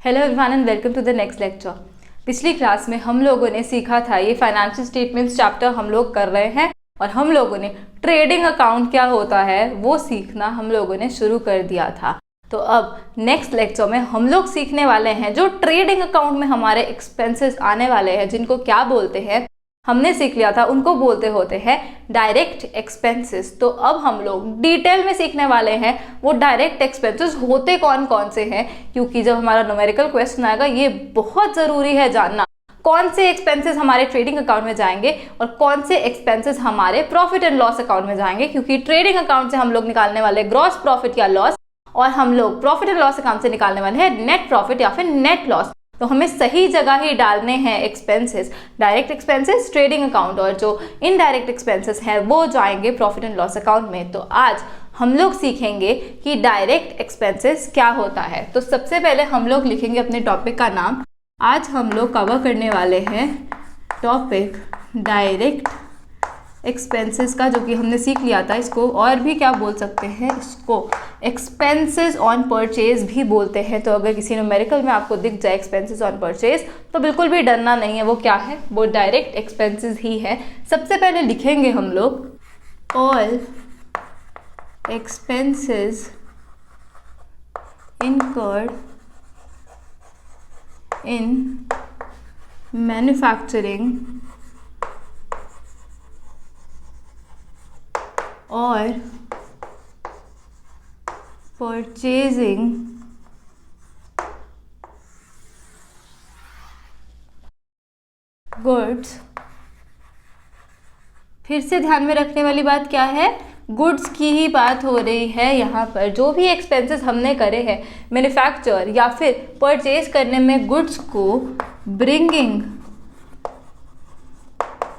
Hello everyone and welcome to the next lecture. पिछली class में हम लोगों ने सीखा था, ये फाइनेंशियल स्टेटमेंट्स चैप्टर हम लोग कर रहे हैं और हम लोगों ने ट्रेडिंग अकाउंट क्या होता है वो सीखना हम लोगों ने शुरू कर दिया था। तो अब नेक्स्ट लेक्चर में हम लोग सीखने वाले हैं जो ट्रेडिंग अकाउंट में हमारे एक्सपेंसेस आने वाले हैं, जिनको क्या बोलते हैं हमने सीख लिया था, उनको बोलते होते हैं डायरेक्ट एक्सपेंसेस। तो अब हम लोग डिटेल में सीखने वाले हैं वो डायरेक्ट एक्सपेंसेस होते कौन कौन से हैं, क्योंकि जब हमारा न्यूमेरिकल क्वेश्चन आएगा ये बहुत ज़रूरी है जानना कौन से एक्सपेंसेस हमारे ट्रेडिंग अकाउंट में जाएंगे और कौन से एक्सपेंसेस हमारे प्रॉफिट एंड लॉस अकाउंट में जाएंगे। क्योंकि ट्रेडिंग अकाउंट से हम लोग निकालने वाले ग्रॉस प्रॉफिट या लॉस और हम लोग प्रॉफिट एंड लॉस अकाउंट से निकालने वाले हैं नेट प्रॉफिट या फिर नेट लॉस। तो हमें सही जगह ही डालने हैं expenses, direct expenses trading account और जो इनडायरेक्ट एक्सपेंसेस हैं वो जाएंगे प्रॉफिट एंड लॉस अकाउंट में। तो आज हम लोग सीखेंगे कि डायरेक्ट एक्सपेंसेस क्या होता है। तो सबसे पहले हम लोग लिखेंगे अपने टॉपिक का नाम। आज हम लोग कवर करने वाले हैं टॉपिक डायरेक्ट एक्सपेंसेस का, जो कि हमने सीख लिया था। इसको और भी क्या बोल सकते हैं, इसको एक्सपेंसेस ऑन परचेज भी बोलते हैं। तो अगर किसी न्यूमेरिकल में आपको दिख जाए एक्सपेंसेस ऑन परचेज तो बिल्कुल भी डरना नहीं है, वो क्या है, वो डायरेक्ट एक्सपेंसेस ही है। सबसे पहले लिखेंगे हम लोग all expenses incurred in manufacturing और परचेजिंग गुड्स। फिर से ध्यान में रखने वाली बात क्या है, गुड्स की ही बात हो रही है यहाँ पर। जो भी एक्सपेंसेस हमने करे हैं मैन्युफैक्चर या फिर परचेज करने में गुड्स को, bringing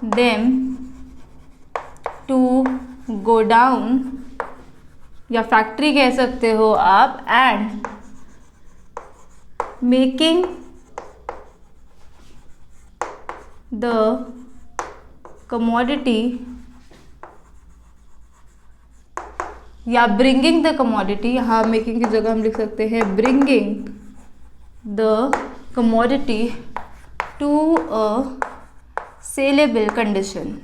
them to go down या फैक्ट्री कह सकते हो आप, एंड मेकिंग द कमोडिटी या ब्रिंगिंग द कमोडिटी, यहाँ मेकिंग की जगह हम लिख सकते हैं bringing the commodity to a saleable condition.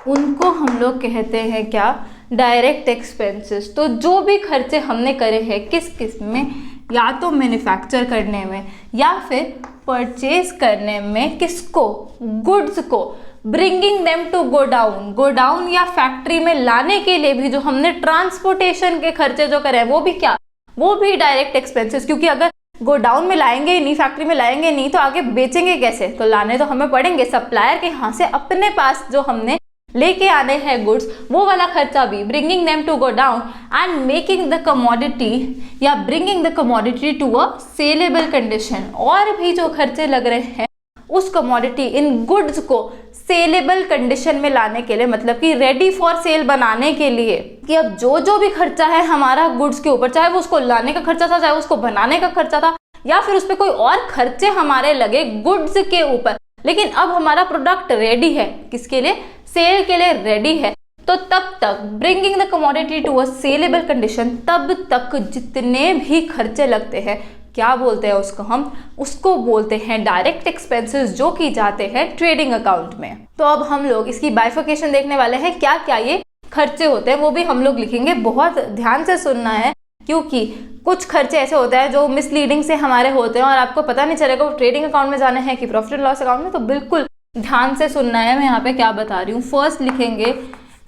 उनको हम लोग कहते हैं क्या, डायरेक्ट एक्सपेंसेस। तो जो भी खर्चे हमने करे हैं किस किस में, या तो मैन्युफैक्चर करने में या फिर परचेज करने में, किसको, गुड्स को, bringing them to go down, godown या फैक्ट्री में लाने के लिए भी जो हमने ट्रांसपोर्टेशन के खर्चे जो करे हैं वो भी क्या, वो भी डायरेक्ट एक्सपेंसेस। क्योंकि अगर गो डाउन में लाएंगे ही नहीं, फैक्ट्री में लाएंगे नहीं, तो आगे बेचेंगे कैसे, तो लाने तो हमें पड़ेंगे सप्लायर के यहाँ से अपने पास जो हमने लेके आने हैं गुड्स, वो वाला खर्चा भी, bringing them to go down and making the commodity या bringing the commodity to a saleable condition. और भी जो खर्चे लग रहे हैं उस कमोडिटी, इन गुड्स को सेलेबल कंडीशन में लाने के लिए, मतलब कि रेडी फॉर सेल बनाने के लिए, कि अब जो भी खर्चा है हमारा गुड्स के ऊपर, चाहे वो उसको लाने का खर्चा था, चाहे उसको बनाने का खर्चा था, या फिर उस पर कोई और खर्चे हमारे लगे गुड्स के ऊपर, लेकिन अब हमारा प्रोडक्ट रेडी है, किसके लिए, सेल के लिए रेडी है, तो तब तक bringing the commodity to a saleable condition, तब तक जितने भी खर्चे लगते हैं क्या बोलते हैं उसको, हम उसको बोलते हैं डायरेक्ट एक्सपेंसेस, जो की जाते हैं ट्रेडिंग अकाउंट में। तो अब हम लोग इसकी बाइफिकेशन देखने वाले हैं, क्या क्या ये खर्चे होते हैं वो भी हम लोग लिखेंगे। बहुत ध्यान से सुनना है, क्योंकि कुछ खर्चे ऐसे होते हैं जो मिसलीडिंग से हमारे होते हैं और आपको पता नहीं चलेगा वो ट्रेडिंग अकाउंट में जाने हैं कि प्रॉफिट एंड लॉस अकाउंट में। तो बिल्कुल ध्यान से सुनना है, मैं यहाँ पे क्या बता रही हूँ। फर्स्ट लिखेंगे,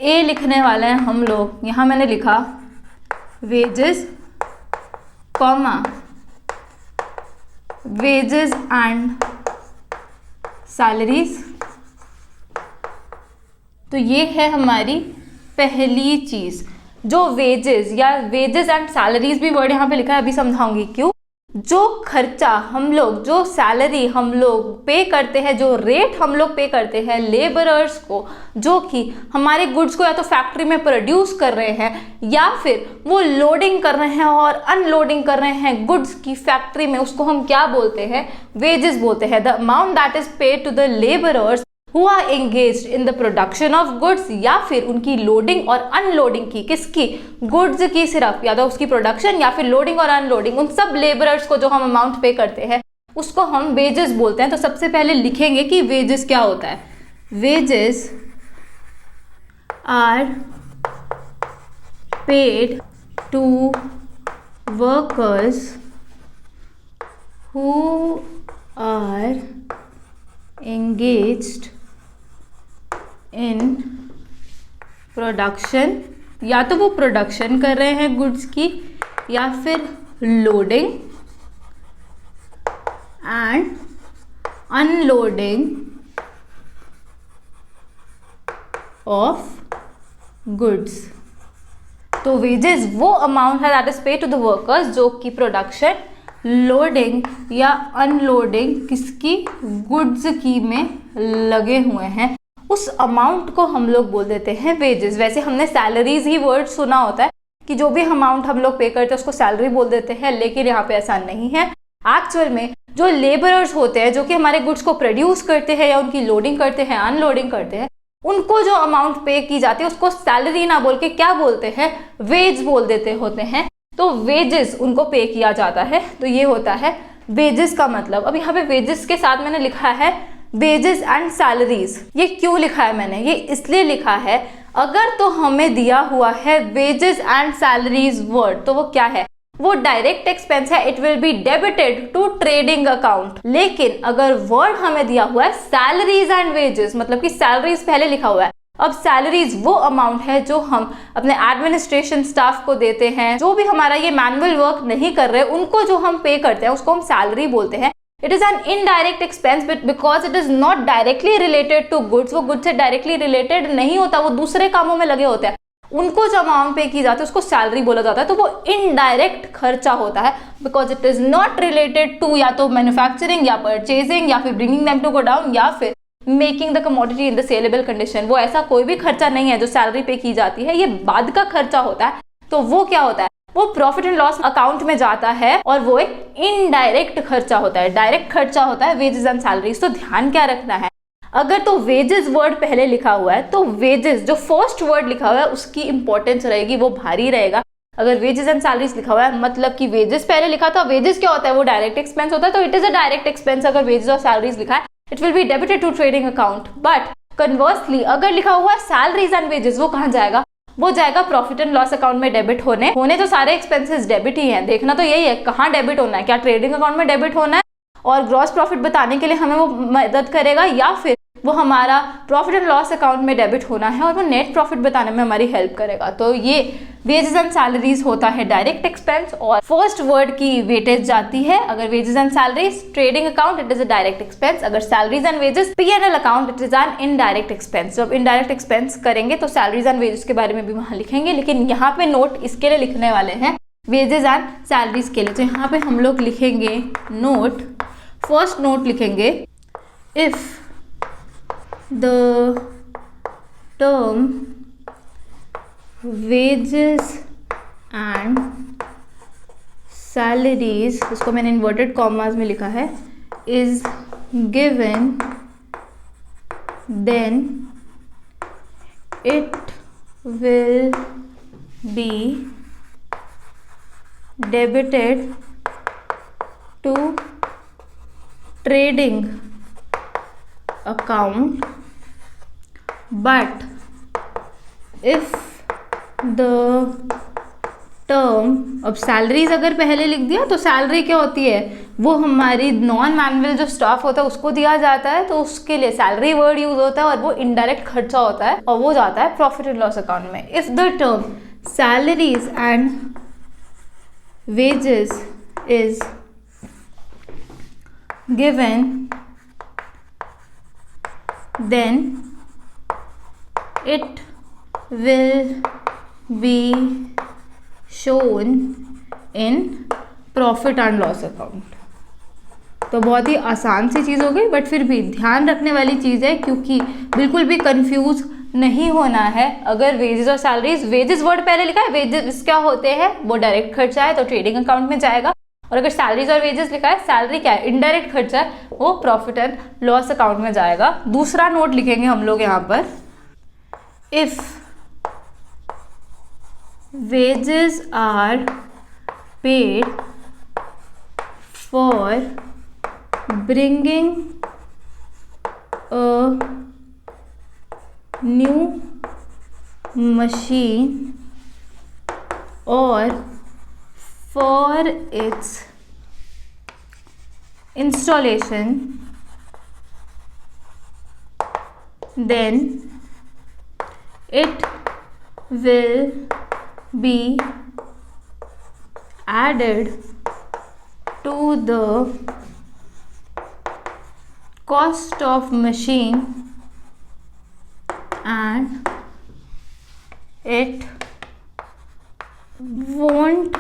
ए लिखने वाले हैं हम लोग, यहाँ मैंने लिखा wages comma wages and salaries. तो ये है हमारी पहली चीज, जो वेजेस या वेजेस एंड सैलरीज भी वर्ड यहाँ पे लिखा है, अभी समझाऊंगी क्यों। जो खर्चा हम लोग, जो सैलरी हम लोग पे करते हैं, जो रेट हम लोग पे करते हैं लेबरर्स को, जो कि हमारे गुड्स को या तो फैक्ट्री में प्रोड्यूस कर रहे हैं या फिर वो लोडिंग कर रहे हैं और अनलोडिंग कर रहे हैं गुड्स की फैक्ट्री में, उसको हम क्या बोलते हैं, वेजेस बोलते हैं। The amount that is paid to the labourers who are engaged in the production of goods, या फिर उनकी लोडिंग और अनलोडिंग की, किसकी, गुड्स की, सिर्फ या तो उसकी प्रोडक्शन या फिर लोडिंग और अनलोडिंग, उन सब लेबरर्स को जो हम अमाउंट पे करते हैं उसको हम वेजेस बोलते हैं। तो सबसे पहले लिखेंगे कि वेजेस क्या होता है। Wages are paid to workers who are engaged in production, या तो वो प्रोडक्शन कर रहे हैं गुड्स की, या फिर loading and unloading of goods. तो वेजेस वो अमाउंट है that is paid to the workers जो कि प्रोडक्शन, लोडिंग या अनलोडिंग किसकी, गुड्स की में लगे हुए हैं, उस अमाउंट को हम लोग बोल देते हैं वेजेस। वैसे हमने सैलरीज ही वर्ड सुना होता है कि जो भी अमाउंट हम लोग पे करते हैं उसको सैलरी बोल देते हैं, लेकिन यहाँ पे ऐसा नहीं है। एक्चुअल में जो लेबरर्स होते हैं जो कि हमारे गुड्स को प्रोड्यूस करते हैं या उनकी लोडिंग करते हैं, अनलोडिंग करते हैं, उनको जो अमाउंट पे की जाती है उसको सैलरी ना बोल के क्या बोलते हैं, वेज बोल देते होते हैं। तो वेजेस उनको पे किया जाता है, तो ये होता है वेजेस का मतलब। अब यहाँ पे वेजेस के साथ मैंने लिखा है वेजेस एंड सैलरीज। ये क्यों लिखा है मैंने, ये इसलिए लिखा है अगर तो हमें दिया हुआ है वेजेस एंड सैलरीज वर्ड, तो वो क्या है, वो डायरेक्ट एक्सपेंस है, it will be debited to trading account. लेकिन अगर वर्ड हमें दिया हुआ है सैलरीज एंड वेजेस, मतलब कि सैलरीज पहले लिखा हुआ है, अब सैलरीज वो अमाउंट है जो हम अपने एडमिनिस्ट्रेशन स्टाफ को देते हैं, जो भी हमारा ये मैनुअल वर्क नहीं कर रहे उनको जो हम पे करते हैं उसको हम सैलरी बोलते हैं। It is an indirect expense because it is not directly related to goods. वो गुड्स से डायरेक्टली रिलेटेड नहीं होता, वो दूसरे कामों में लगे होते हैं, उनको जो अमाउंट पे की जाती है उसको सैलरी बोला जाता है। तो वो इनडायरेक्ट खर्चा होता है because it is not related to या तो मैन्युफैक्चरिंग या परचेजिंग या फिर bringing them to go down या फिर making the commodity in the saleable condition. वो ऐसा कोई भी खर्चा नहीं है जो सैलरी पे की जाती है, ये बाद का खर्चा होता है। तो वो क्या होता है, वो प्रॉफिट एंड लॉस अकाउंट में जाता है और वो एक इनडायरेक्ट खर्चा होता है। डायरेक्ट खर्चा होता है वेजेस एंड सैलरीज। तो ध्यान क्या रखना है, अगर तो वेजेस वर्ड पहले लिखा हुआ है तो वेजेस जो फर्स्ट वर्ड लिखा हुआ है उसकी इंपॉर्टेंस रहेगी, वो भारी रहेगा। अगर वेजेस एंड सैलरीज लिखा हुआ है मतलब कि वेजेस पहले लिखा था, वेजेस क्या होता है, वो डायरेक्ट एक्सपेंस होता है, तो it is a direct expense. अगर वेजेस और सैलरीज लिखा है it will be debited to trading account. But conversely अगर लिखा हुआ है सैलरीज एंड वेजेस, वो कहाँ जाएगा, वो जाएगा प्रॉफिट एंड लॉस अकाउंट में डेबिट होने तो सारे एक्सपेंसेस डेबिट ही हैं। देखना तो यही है कहाँ डेबिट होना है, क्या ट्रेडिंग अकाउंट में डेबिट होना है और ग्रॉस प्रॉफिट बताने के लिए हमें वो मदद करेगा, या फिर वो हमारा प्रॉफिट एंड लॉस अकाउंट में डेबिट होना है और वो नेट प्रॉफिट बताने में हमारी हेल्प करेगा। तो ये वेजेस एंड सैलरीज होता है डायरेक्ट एक्सपेंस और फर्स्ट वर्ड की वेटेज जाती है। अगर wages and salaries trading account it is a direct expense, अगर salaries and wages P&L account it is an indirect expense. जब इनडायरेक्ट एक्सपेंस करेंगे तो सैलरीज एंड वेजेस के बारे में भी वहां लिखेंगे, लेकिन यहाँ पे नोट इसके लिए लिखने वाले हैं वेजेस एंड सैलरीज के लिए। तो यहाँ पे हम लोग लिखेंगे नोट, फर्स्ट नोट लिखेंगे if the term wages and salaries, इसको मैंने inverted commas में लिखा है, is given then it will be debited to trading account, but if the term, अब सैलरीज अगर पहले लिख दिया तो सैलरी क्या होती है, वो हमारी नॉन मैनुअल जो स्टाफ होता है उसको दिया जाता है, तो उसके लिए सैलरी वर्ड यूज होता है और वो इनडायरेक्ट खर्चा होता है और वो जाता है प्रॉफिट एंड लॉस अकाउंट में। If the term salaries and wages is given then it will be shown in profit and loss account। तो बहुत ही आसान सी चीज़ हो गई, बट फिर भी ध्यान रखने वाली चीज़ है क्योंकि बिल्कुल भी कंफ्यूज नहीं होना है। अगर वेजेस और सैलरीज, वेजेस वर्ड पहले लिखा है, वेजेस क्या होते हैं, वो डायरेक्ट खर्चा है तो ट्रेडिंग अकाउंट में जाएगा, और अगर सैलरीज और वेजेस लिखा है, सैलरी क्या है, इनडायरेक्ट खर्चा है, वो प्रॉफिट एंड लॉस अकाउंट में जाएगा। दूसरा नोट लिखेंगे हम लोग यहाँ पर, if wages are paid for bringing a new machine or for its installation, then it will be added to the cost of machine and it won't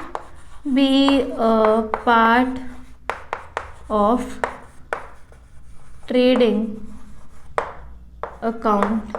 be a part of trading account।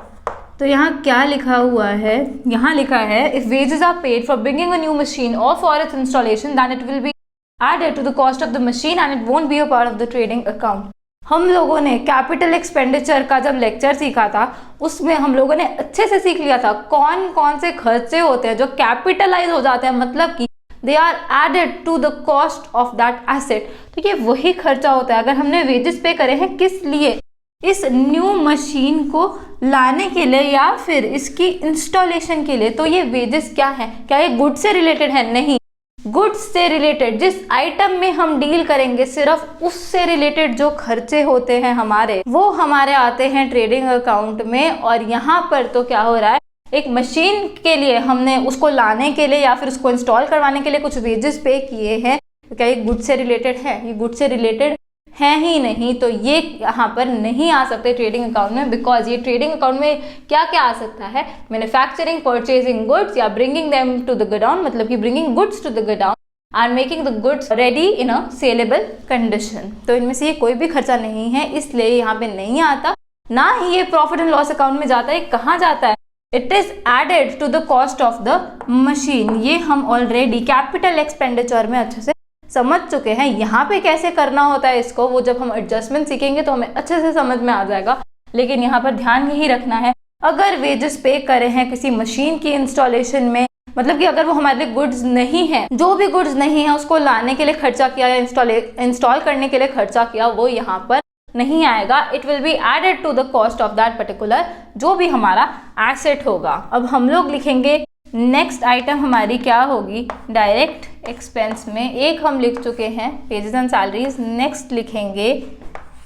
तो यहाँ क्या लिखा हुआ है, यहाँ लिखा है if wages are paid for bringing a new machine or for its installation then it will be added to the cost of the machine and it won't be a part of the trading account। हम लोगों ने capital expenditure का जब lecture सीखा था उसमें हम लोगों ने अच्छे से सीख लिया था कौन कौन से खर्चे होते हैं जो कैपिटलाइज हो जाते हैं, मतलब कि they are added to the cost of that asset. तो ये वही खर्चा होता है। अगर हमने वेजेस पे करे हैं किस लिए, इस न्यू मशीन को लाने के लिए या फिर इसकी इंस्टॉलेशन के लिए, तो ये वेजेस क्या है, क्या ये गुड से रिलेटेड है? नहीं, गुड्स से रिलेटेड जिस आइटम में हम डील करेंगे सिर्फ उससे रिलेटेड जो खर्चे होते हैं हमारे, वो हमारे आते हैं ट्रेडिंग अकाउंट में। और यहाँ पर तो क्या हो रहा है, एक मशीन के लिए हमने उसको लाने के लिए या फिर उसको इंस्टॉल करवाने के लिए कुछ वेजेस पे किए हैं, तो क्या ये गुड से रिलेटेड है? ये गुड से रिलेटेड है ही नहीं, तो ये यहाँ पर नहीं आ सकते ट्रेडिंग अकाउंट में। बिकॉज ये ट्रेडिंग अकाउंट में क्या क्या आ सकता है, मैन्युफैक्चरिंग, परचेजिंग गुड्स या bringing them to the godown, मतलब कि bringing goods to the godown and making the goods ready in a saleable condition. तो इनमें से ये कोई भी खर्चा नहीं है, इसलिए यहाँ पे नहीं आता। ना ही ये प्रॉफिट एंड लॉस अकाउंट में जाता है। कहाँ जाता है? It is added to the cost of the machine. ये हम ऑलरेडी कैपिटल एक्सपेंडिचर में अच्छे से समझ चुके हैं। यहाँ पे कैसे करना होता है इसको, वो जब हम एडजस्टमेंट सीखेंगे तो हमें अच्छे से समझ में आ जाएगा। लेकिन यहाँ पर ध्यान यही रखना है, अगर वेजेस पे करे हैं किसी मशीन की इंस्टॉलेशन में, मतलब कि अगर वो हमारे लिए गुड्स नहीं है, जो भी गुड्स नहीं है उसको लाने के लिए खर्चा किया या इंस्टॉल करने के लिए खर्चा किया, वो यहाँ पर नहीं आएगा। It will be added to the cost of that particular जो भी हमारा एसेट होगा। अब हम लोग लिखेंगे नेक्स्ट आइटम हमारी क्या होगी, डायरेक्ट एक्सपेंस में। एक हम लिख चुके हैं वेजेस एंड सैलरीज, नेक्स्ट लिखेंगे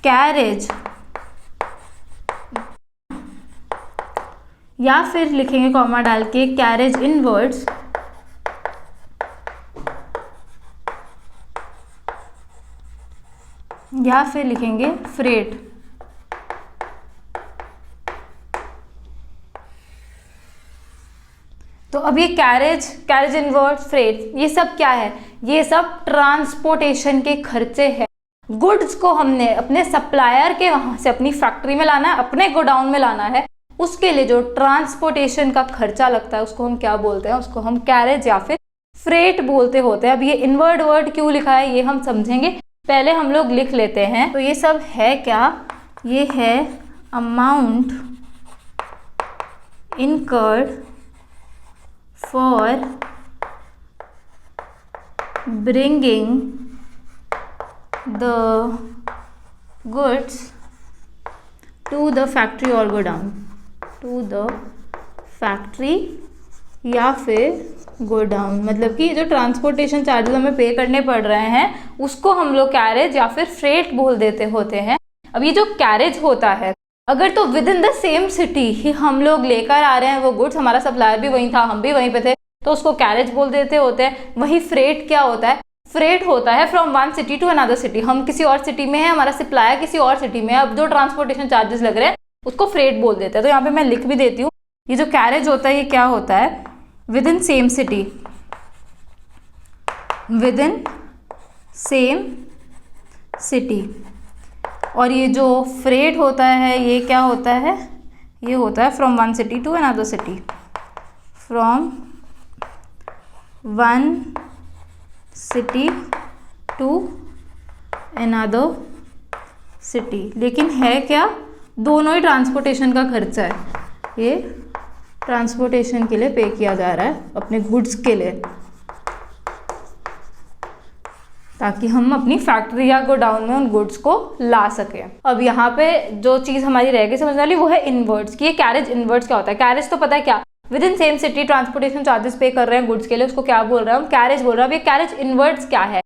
कैरेज, या फिर लिखेंगे कॉमा डाल के कैरेज इनवर्ड्स, या फिर लिखेंगे फ्रेट। तो अब ये कैरेज इनवर्ड, फ्रेट, ये सब क्या है? ये सब ट्रांसपोर्टेशन के खर्चे हैं। गुड्स को हमने अपने सप्लायर के वहां से अपनी फैक्ट्री में लाना है, अपने गोडाउन में लाना है, उसके लिए जो ट्रांसपोर्टेशन का खर्चा लगता है उसको हम क्या बोलते हैं? उसको हम कैरेज या फिर फ्रेट बोलते होते हैं। अब ये इनवर्ड वर्ड क्यों लिखा है ये हम समझेंगे, पहले हम लोग लिख लेते हैं। तो ये सब है क्या? ये है amount incurred for bringing the goods to the factory or godown, to the factory या फिर गोडाउन, मतलब कि जो ट्रांसपोर्टेशन चार्जेस हमें पे करने पड़ रहे हैं उसको हम लोग कैरेज या फिर फ्रेट बोल देते होते हैं। अब ये जो कैरेज होता है, अगर तो within the same city ही हम लोग लेकर आ रहे हैं वो गुड्स, हमारा सप्लायर भी वहीं था, हम भी वहीं पे थे, तो उसको कैरेज बोल देते होते हैं। वही फ्रेट क्या होता है? फ्रेट होता है from one city to another city. हम किसी और सिटी में हैं, हमारा सप्लायर किसी और सिटी में है, अब जो ट्रांसपोर्टेशन चार्जेस लग रहे हैं उसको फ्रेट बोल देते हैं। तो यहाँ पे मैं लिख भी देती हूँ, ये जो कैरेज होता है ये क्या होता है? With in same city, with in same city. और ये जो फ्रेट होता है ये क्या होता है? ये होता है from one city to another city, from one city to another city. लेकिन है क्या, दोनों ही ट्रांसपोर्टेशन का खर्चा है, ये ट्रांसपोर्टेशन के लिए पे किया जा रहा है अपने गुड्स के लिए, ताकि हम अपनी फैक्ट्री या गोडाउन में उन गुड्स को ला सकें। अब यहाँ पे जो चीज़ हमारी रह गई समझने वाली वो है इनवर्ड्स, कि ये कैरेज इनवर्ड्स क्या होता है। कैरेज तो पता है क्या, with in same city transportation charges पे कर रहे हैं गुड्स के लिए, उसको क्या बोल रहे हैं हम, कैरेज बोल रहे हैं। अब ये कैरेज इनवर्ड्स क्या है।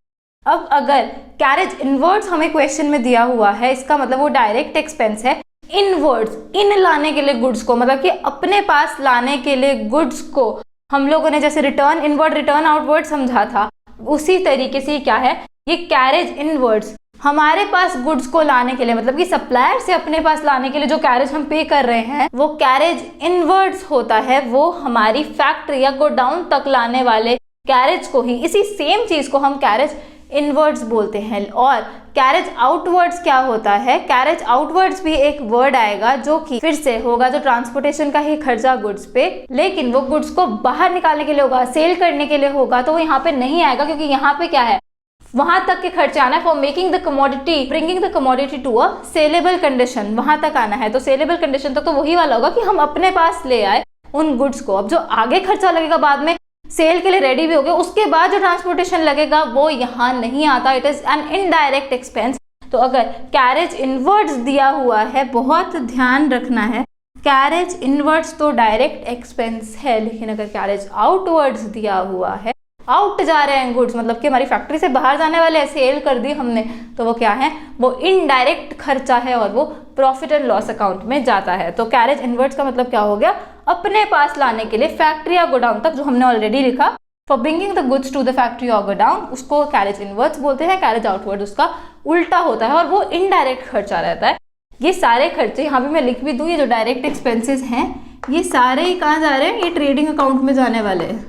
अब अगर कैरेज इनवर्ड्स हमें क्वेश्चन में दिया हुआ है, इसका मतलब वो डायरेक्ट एक्सपेंस है। इनवर्ड्स, इन लाने के लिए गुड्स को, मतलब कि अपने पास लाने के लिए गुड्स को हम लोगों ने जैसे रिटर्न इनवर्ड रिटर्न आउटवर्ड समझा था, उसी तरीके से क्या है, ये कैरेज इनवर्ड्स हमारे पास गुड्स को लाने के लिए, मतलब कि सप्लायर से अपने पास लाने के लिए जो कैरेज हम पे कर रहे हैं वो कैरेज इनवर्ड्स होता है। वो हमारी फैक्ट्री या गोडाउन तक लाने वाले कैरेज को ही, इसी सेम चीज को हम कैरेज इनवर्ड्स बोलते हैं। और कैरेज आउटवर्ड्स क्या होता है, कैरेज आउटवर्ड्स भी एक वर्ड आएगा जो कि फिर से होगा जो ट्रांसपोर्टेशन का ही खर्चा गुड्स पे, लेकिन वो गुड्स को बाहर निकालने के लिए होगा, सेल करने के लिए होगा, तो वो यहाँ पे नहीं आएगा, क्योंकि यहाँ पे क्या है, वहां तक के खर्चे आना है। For making the commodity, bringing the commodity to a saleable condition, वहां तक आना है। तो सेलेबल कंडीशन तक तो वही वाला होगा कि हम अपने पास ले आए उन गुड्स को। अब जो आगे खर्चा लगेगा बाद में सेल के लिए रेडी भी हो गए, उसके बाद जो ट्रांसपोर्टेशन लगेगा वो यहाँ नहीं आता, it is an indirect expense. तो अगर कैरेज इनवर्ड्स दिया हुआ है, बहुत ध्यान रखना है, कैरेज इनवर्ड्स तो डायरेक्ट एक्सपेंस है, लेकिन अगर कैरेज आउटवर्ड्स दिया हुआ है, आउट जा रहे हैं गुड्स, मतलब कि हमारी फैक्ट्री से बाहर जाने वाले, सेल कर दी हमने, तो वो क्या है, वो इनडायरेक्ट खर्चा है और वो प्रॉफिट एंड लॉस अकाउंट में जाता है। तो कैरेज इनवर्ड्स का मतलब क्या हो गया, अपने पास लाने के लिए फैक्ट्री या गोडाउन तक, जो हमने ऑलरेडी लिखा, for bringing the goods to the factory और गोडाउन, उसको कैरेज इनवर्ड्स बोलते हैं। कैरेज आउटवर्ड उसका उल्टा होता है और वो इनडायरेक्ट खर्चा रहता है। ये सारे खर्चे यहाँ पे मैं लिख भी दूँ, ये जो डायरेक्ट एक्सपेंसेस हैं ये सारे ही कहाँ जा रहे हैं, ये ट्रेडिंग अकाउंट में जाने वाले हैं।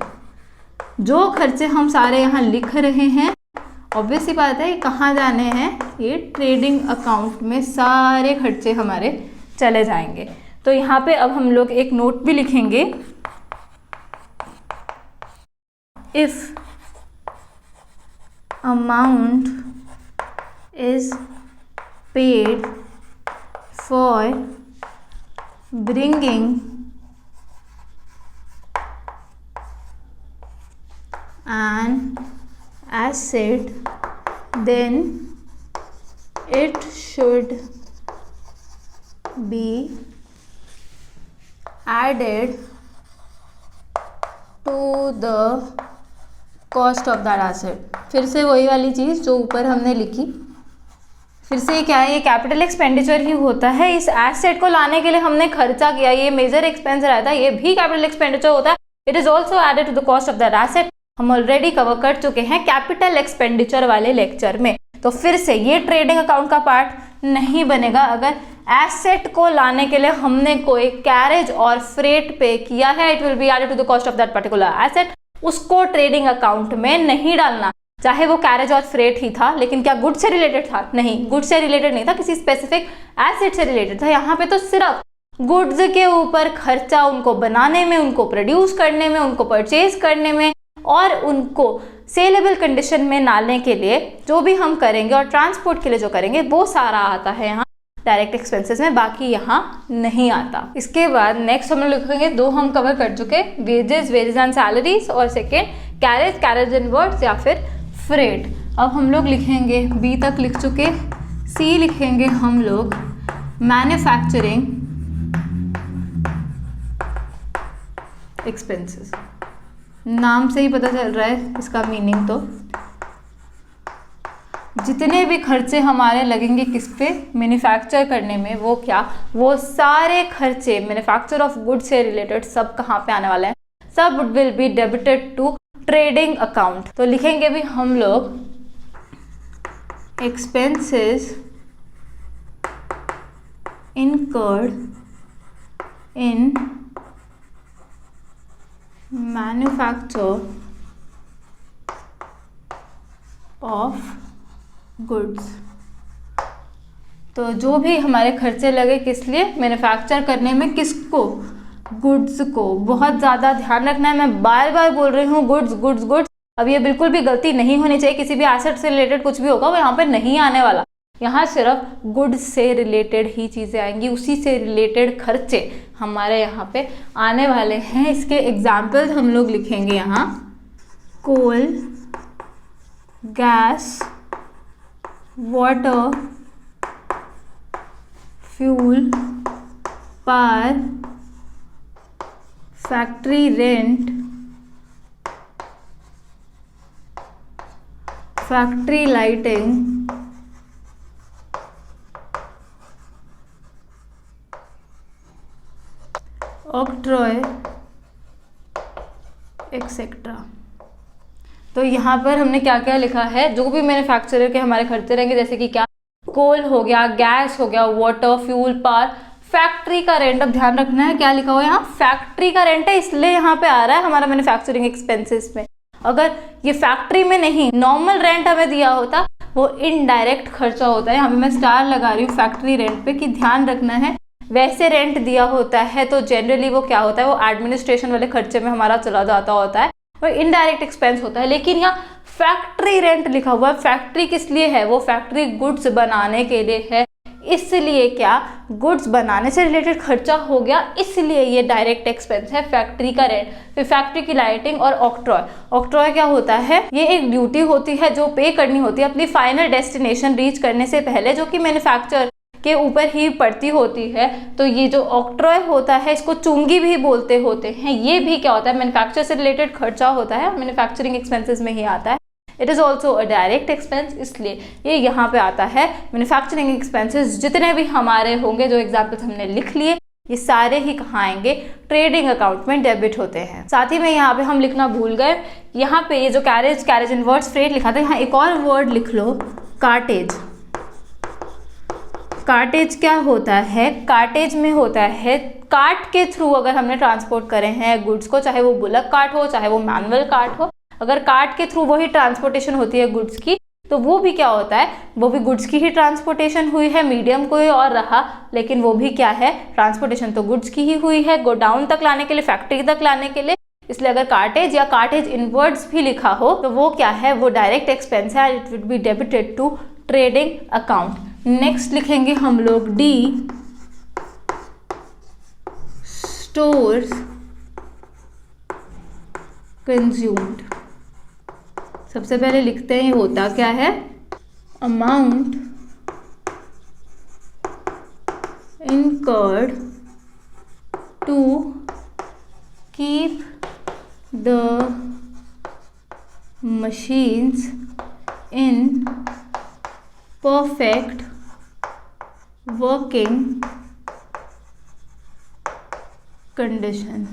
जो खर्चे हम सारे यहाँ लिख रहे हैं, ऑब्वियस सी बात है कहाँ जाने हैं, ये ट्रेडिंग अकाउंट में सारे खर्चे हमारे चले जाएंगे। तो यहाँ पे अब हम लोग एक नोट भी लिखेंगे, if amount is paid for bringing an asset, then it should be added to the cost of that asset। फिर से वही वाली चीज़ जो ऊपर हमने लिखी, फिर से क्या है, ये कैपिटल एक्सपेंडिचर ही होता है। इस एसेट को लाने के लिए हमने खर्चा किया, ये मेजर एक्सपेंस रहता है, ये भी कैपिटल एक्सपेंडिचर होता है। It is also added to the cost of that asset, हम ऑलरेडी कवर कर चुके हैं कैपिटल एक्सपेंडिचर वाले लेक्चर में। तो फिर से ये ट्रेडिंग अकाउंट का पार्ट नहीं बनेगा अगर एसेट को लाने के लिए हमने कोई कैरेज और फ्रेट पे किया है। It will be added to the cost of that particular asset, उसको ट्रेडिंग अकाउंट में नहीं डालना, चाहे वो कैरेज और फ्रेट ही था। लेकिन क्या गुड से रिलेटेड था? नहीं, गुड से रिलेटेड नहीं था, किसी स्पेसिफिक एसेट से रिलेटेड था। यहाँ पे तो सिर्फ गुड्स के ऊपर खर्चा, उनको बनाने में, उनको प्रोड्यूस करने में, उनको परचेज करने में और उनको सेलेबल कंडीशन में लाने के लिए जो भी हम करेंगे और ट्रांसपोर्ट के लिए जो करेंगे वो सारा आता है यहाँ डायरेक्ट एक्सपेंसेस में, बाकी यहाँ नहीं आता। इसके बाद नेक्स्ट हम लोग लिखेंगे, दो हम कवर कर चुके, वेजेस एंड सैलरीज, और सेकेंड कैरेज इनवर्ड्स या फिर फ्रेट। अब हम लोग लिखेंगे, बी तक लिख चुके, सी लिखेंगे हम लोग मैन्युफैक्चरिंग एक्सपेंसेस। नाम से ही पता चल रहा है इसका मीनिंग, तो जितने भी खर्चे हमारे लगेंगे किस पे, मैन्युफैक्चर करने में, वो क्या, वो सारे खर्चे मैन्युफैक्चर ऑफ गुड्स से रिलेटेड सब कहाँ पे आने वाले हैं, सब will be debited to trading account. तो लिखेंगे भी हम लोग expenses incurred in manufacture of goods। तो जो भी हमारे खर्चे लगे किस लिए, मैन्युफैक्चर करने में, किसको, गुड्स को। बहुत ज़्यादा ध्यान रखना है, मैं बार बार बोल रही हूँ गुड्स गुड्स गुड्स, अब ये बिल्कुल भी गलती नहीं होनी चाहिए, किसी भी एसेट से रिलेटेड कुछ भी होगा वो यहाँ पर नहीं आने वाला। यहाँ सिर्फ गुड्स से रिलेटेड ही चीज़ें आएंगी, उसी से रिलेटेड खर्चे हमारे यहाँ पे आने वाले हैं। इसके एग्जाम्पल्स हम लोग लिखेंगे यहाँ, coal, gas, water, fuel, power, factory rent, factory lighting, octroi, etcetera. तो यहाँ पर हमने क्या क्या लिखा है, जो भी मैन्युफैक्चरर के हमारे खर्चे रहेंगे, जैसे कि क्या, कोल हो गया, गैस हो गया, वाटर, फ्यूल, पावर, फैक्ट्री का रेंट। अब ध्यान रखना है क्या लिखा हुआ है यहाँ, फैक्ट्री का रेंट है, इसलिए यहाँ पे आ रहा है हमारा मैन्युफैक्चरिंग एक्सपेंसेस में। अगर ये फैक्ट्री में नहीं, नॉर्मल रेंट हमें दिया होता, वो इनडायरेक्ट खर्चा होता है। यहाँ पे मैं स्टार लगा रही हूँ फैक्ट्री रेंट पे कि ध्यान रखना है। वैसे रेंट दिया होता है तो जनरली वो क्या होता है, वो एडमिनिस्ट्रेशन वाले खर्चे में हमारा चला जाता होता है, वो इनडायरेक्ट एक्सपेंस होता है। लेकिन यहाँ फैक्ट्री रेंट लिखा हुआ है, फैक्ट्री किस लिए है, वो फैक्ट्री गुड्स बनाने के लिए है, इसलिए क्या, गुड्स बनाने से रिलेटेड खर्चा हो गया, इसलिए ये डायरेक्ट एक्सपेंस है फैक्ट्री का रेंट। फिर फैक्ट्री की लाइटिंग और ऑक्ट्रॉय। ऑक्ट्रॉय क्या होता है, ये एक ड्यूटी होती है जो पे करनी होती है अपनी फाइनल डेस्टिनेशन रीच करने से पहले, जो कि मैन्युफैक्चर के ऊपर ही पड़ती होती है। तो ये जो ऑक्ट्रॉय होता है, इसको चुंगी भी बोलते होते हैं, ये भी क्या होता है, मैन्युफैक्चर से रिलेटेड खर्चा होता है, मैन्युफैक्चरिंग एक्सपेंसेस में ही आता है। It is also a direct expense, इसलिए ये यहाँ पे आता है। मैन्युफैक्चरिंग एक्सपेंसेस जितने भी हमारे होंगे, जो एग्जाम्पल्स हमने लिख लिए, ये सारे ही कहाँ आएंगे, ट्रेडिंग अकाउंट में डेबिट होते हैं। साथ ही में यहाँ पे हम लिखना भूल गए, यहाँ पे ये जो कैरेज इनवर्ड्स फ्रेट लिखा था, यहाँ एक और वर्ड लिख लो, कार्टेज। कार्टेज क्या होता है, कार्टेज में होता है कार्ट के थ्रू अगर हमने ट्रांसपोर्ट करे हैं गुड्स को, चाहे वो बुलक कार्ट हो, चाहे वो मैनुअल कार्ट हो, अगर कार्ट के थ्रू वही ट्रांसपोर्टेशन होती है गुड्स की, तो वो भी क्या होता है, वो भी गुड्स की ही ट्रांसपोर्टेशन हुई है, मीडियम कोई और रहा, लेकिन वो भी क्या है, ट्रांसपोर्टेशन तो गुड्स की ही हुई है, गोडाउन तक लाने के लिए, फैक्ट्री तक लाने के लिए। इसलिए अगर कार्टेज या कार्टेज इनवर्ड्स भी लिखा हो तो वो क्या है, वो डायरेक्ट एक्सपेंस है, it will be debited to trading account. Next लिखेंगे हम लोग डी, स्टोर्स कंज्यूम्ड। सबसे पहले लिखते हैं होता क्या है, amount incurred to keep the machines in perfect working condition।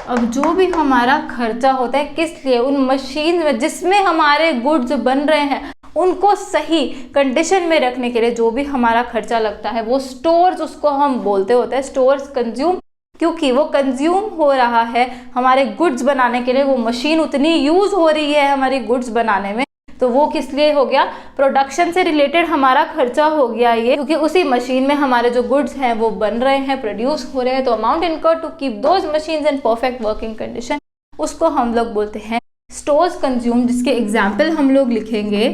अब जो भी हमारा खर्चा होता है किस लिए, उन मशीन में जिसमें हमारे गुड्स बन रहे हैं उनको सही कंडीशन में रखने के लिए जो भी हमारा खर्चा लगता है, वो स्टोर्स उसको हम बोलते होते हैं, स्टोर्स कंज्यूम, क्योंकि वो कंज्यूम हो रहा है हमारे गुड्स बनाने के लिए, वो मशीन उतनी यूज हो रही है हमारी गुड्स बनाने में, तो वो किस लिए हो गया, प्रोडक्शन से रिलेटेड हमारा खर्चा हो गया ये, क्योंकि उसी मशीन में हमारे जो गुड्स हैं वो बन रहे हैं, प्रोड्यूस हो रहे हैं। तो amount incurred to keep those machines in perfect working condition, उसको हम लोग बोलते हैं स्टोर्स कंज्यूम, जिसके एग्जाम्पल हम लोग लिखेंगे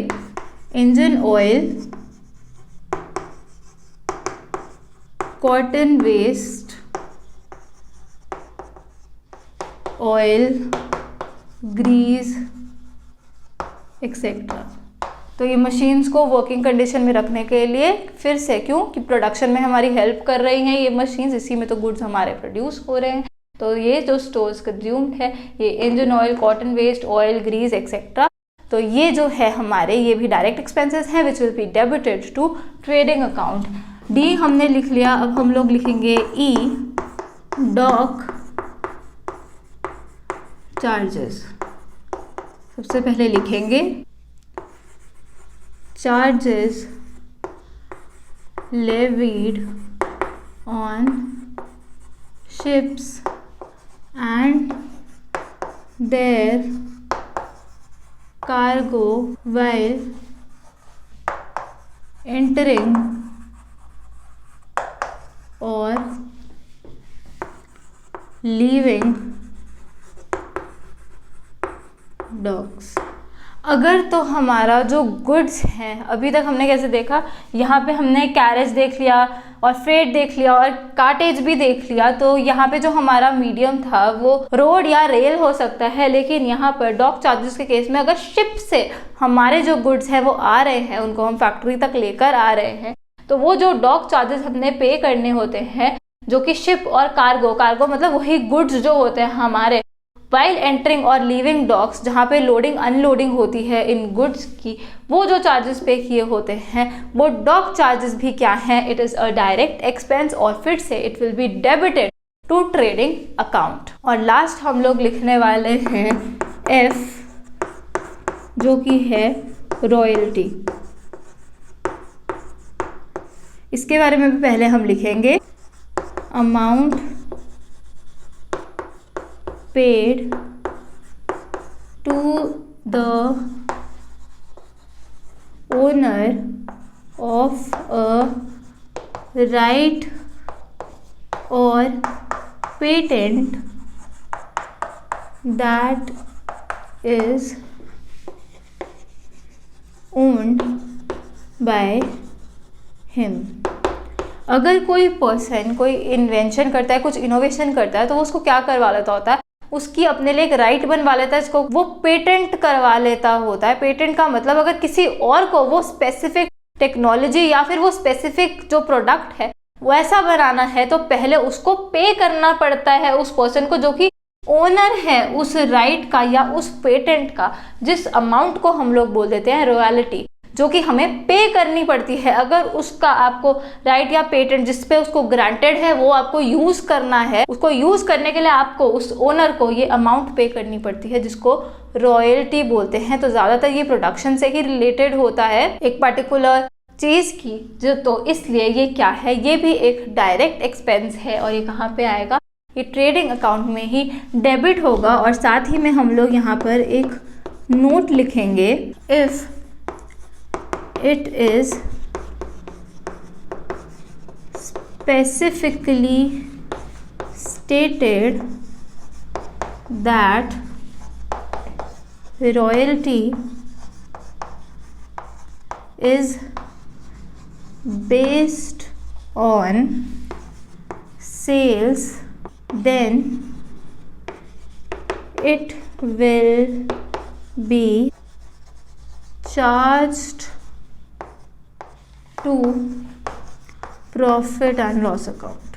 engine oil, cotton waste oil, grease etcetera. तो ये मशीन्स को वर्किंग कंडीशन में रखने के लिए, फिर से क्यों कि प्रोडक्शन में हमारी हेल्प कर रही हैं ये मशीन्स, इसी में तो गुड्स हमारे प्रोड्यूस हो रहे हैं। तो ये जो स्टोर्स कंज्यूम्ड है, ये engine oil, cotton waste oil, grease etcetera, तो ये जो है हमारे, ये भी डायरेक्ट एक्सपेंसेस हैं which will be debited to trading account. D हमने लिख लिया, अब हम लोग लिखेंगे ई, डॉक चार्जेस। सबसे पहले लिखेंगे charges levied on ships and their cargo while entering or leaving dogs. अगर तो हमारा जो गुड्स हैं, अभी तक हमने कैसे देखा, यहाँ पे हमने कैरेज देख लिया और फ्रेट देख लिया और कार्टेज भी देख लिया, तो यहाँ पे जो हमारा मीडियम था वो रोड या रेल हो सकता है। लेकिन यहाँ पर डॉक चार्जेस के केस में अगर शिप से हमारे जो गुड्स हैं वो आ रहे हैं, उनको हम फैक्ट्री तक लेकर आ रहे हैं, तो वो जो डॉक चार्जेस हमने पे करने होते हैं, जो कि शिप और कार्गो मतलब वही गुड्स जो होते हैं हमारे, वाइल एंटरिंग और लीविंग डॉक्स, जहाँ पे लोडिंग अनलोडिंग होती है इन गुड्स की, वो जो चार्जेस पे किए होते हैं वो डॉक चार्जेस भी क्या हैं, it is a direct expense और फिर से it will be debited to trading account. और लास्ट हम लोग लिखने वाले हैं एफ, जो कि है रॉयल्टी। इसके बारे में भी पहले हम लिखेंगे amount paid to the owner of a right or patent that is owned by him। अगर कोई पर्सन कोई इन्वेंशन करता है, कुछ इनोवेशन करता है, तो वो उसको क्या करवा लेता होता है, उसकी अपने लिए एक राइट बनवा लेता है, इसको वो पेटेंट करवा लेता होता है। पेटेंट का मतलब अगर किसी और को वो स्पेसिफिक टेक्नोलॉजी या फिर वो स्पेसिफिक जो प्रोडक्ट है वैसा बनाना है, तो पहले उसको पे करना पड़ता है उस पर्सन को, जो कि ओनर है उस राइट का या उस पेटेंट का, जिस अमाउंट को हम लोग बोल देते हैं रॉयल्टी, जो कि हमें पे करनी पड़ती है। अगर उसका आपको राइट या पेटेंट जिस पे उसको ग्रांटेड है वो आपको यूज करना है, उसको यूज करने के लिए आपको उस ओनर को ये अमाउंट पे करनी पड़ती है, जिसको रॉयल्टी बोलते हैं। तो ज़्यादातर ये प्रोडक्शन से ही रिलेटेड होता है एक पर्टिकुलर चीज़ की, जो तो इसलिए ये क्या है, ये भी एक डायरेक्ट एक्सपेंस है और ये कहाँ पे आएगा, ये ट्रेडिंग अकाउंट में ही डेबिट होगा। और साथ ही में हम लोग यहाँ पर एक नोट लिखेंगे, if it is specifically stated that royalty is based on sales, then it will be charged to profit and loss account.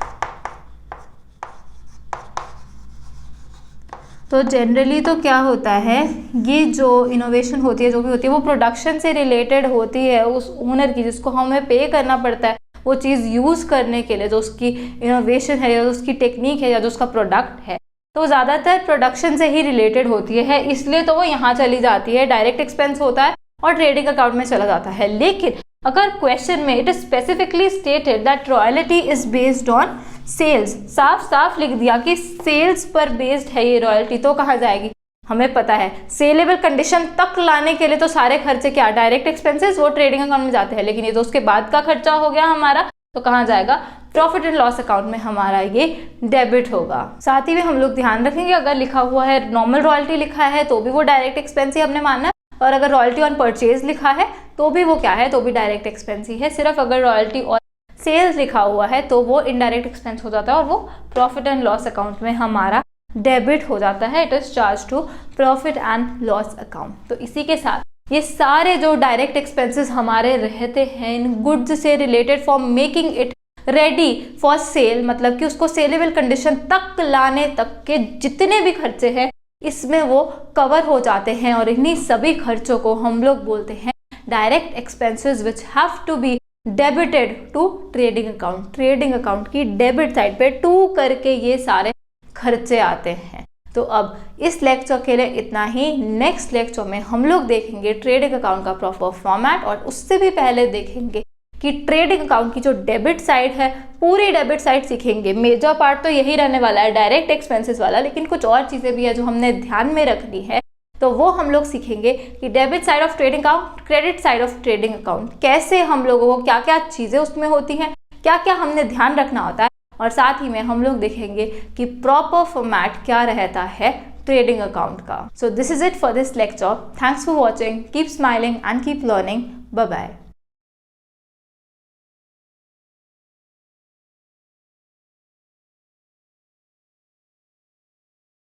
तो जनरली तो क्या होता है, ये जो इनोवेशन होती है, जो भी होती है, वो प्रोडक्शन से रिलेटेड होती है उस ओनर की, जिसको हमें पे करना पड़ता है वो चीज़ यूज़ करने के लिए, जो उसकी इनोवेशन है या उसकी टेक्निक है या जो उसका प्रोडक्ट है। तो ज़्यादातर प्रोडक्शन से ही रिलेटेड होती है, इसलिए तो वो यहाँ चली जाती है, डायरेक्ट एक्सपेंस होता है और ट्रेडिंग अकाउंट में चला जाता है। लेकिन अगर क्वेश्चन में it is specifically stated that royalty is based on sales, साफ साफ लिख दिया कि सेल्स पर बेस्ड है ये रॉयल्टी, तो कहाँ जाएगी, हमें पता है सेलेबल कंडीशन तक लाने के लिए तो सारे खर्चे क्या, डायरेक्ट एक्सपेंसेस, वो ट्रेडिंग अकाउंट में जाते हैं। लेकिन ये तो उसके बाद का खर्चा हो गया हमारा, तो कहाँ जाएगा, प्रॉफिट एंड लॉस अकाउंट में हमारा ये डेबिट होगा। साथ ही में हम लोग ध्यान रखेंगे, अगर लिखा हुआ है नॉर्मल रॉयल्टी लिखा है तो भी वो डायरेक्ट एक्सपेंस ही हमने मानना है, और अगर रॉयल्टी ऑन परचेज लिखा है तो भी वो क्या है, तो भी डायरेक्ट एक्सपेंस ही है। सिर्फ अगर रॉयल्टी और सेल्स लिखा हुआ है तो वो इनडायरेक्ट एक्सपेंस हो जाता है और वो प्रॉफिट एंड लॉस अकाउंट में हमारा डेबिट हो जाता है, it is charge to profit and loss account. तो इसी के साथ ये सारे जो डायरेक्ट एक्सपेंसेस हमारे रहते हैं इन गुड्स से related for making it ready for sale, मतलब कि उसको सेलेबल कंडीशन तक लाने तक के जितने भी खर्चे हैं इसमें वो कवर हो जाते हैं, और इन्हीं सभी खर्चों को हम लोग बोलते हैं direct expenses which have to be debited to trading account. Trading account की डेबिट साइड पे टू करके ये सारे खर्चे आते हैं। तो अब इस लेक्चर के लिए इतना ही। नेक्स्ट लेक्चर में हम लोग देखेंगे ट्रेडिंग अकाउंट का प्रॉपर फॉर्मेट, और उससे भी पहले देखेंगे कि ट्रेडिंग अकाउंट की जो डेबिट साइड है, पूरी डेबिट साइड सीखेंगे। मेजर पार्ट तो यही रहने वाला है डायरेक्ट एक्सपेंसेस वाला, लेकिन कुछ और चीज़ें भी है जो हमने ध्यान में रखनी है, तो वो हम लोग सीखेंगे कि debit side of trading account, credit side of trading account, कैसे हम लोगों को क्या क्या चीज़ें उसमें होती हैं, क्या क्या हमने ध्यान रखना होता है, और साथ ही में हम लोग देखेंगे कि प्रॉपर फॉर्मेट क्या रहता है ट्रेडिंग अकाउंट का। So this is it for this lecture. Thanks for watching, keep smiling and keep learning. Bye bye.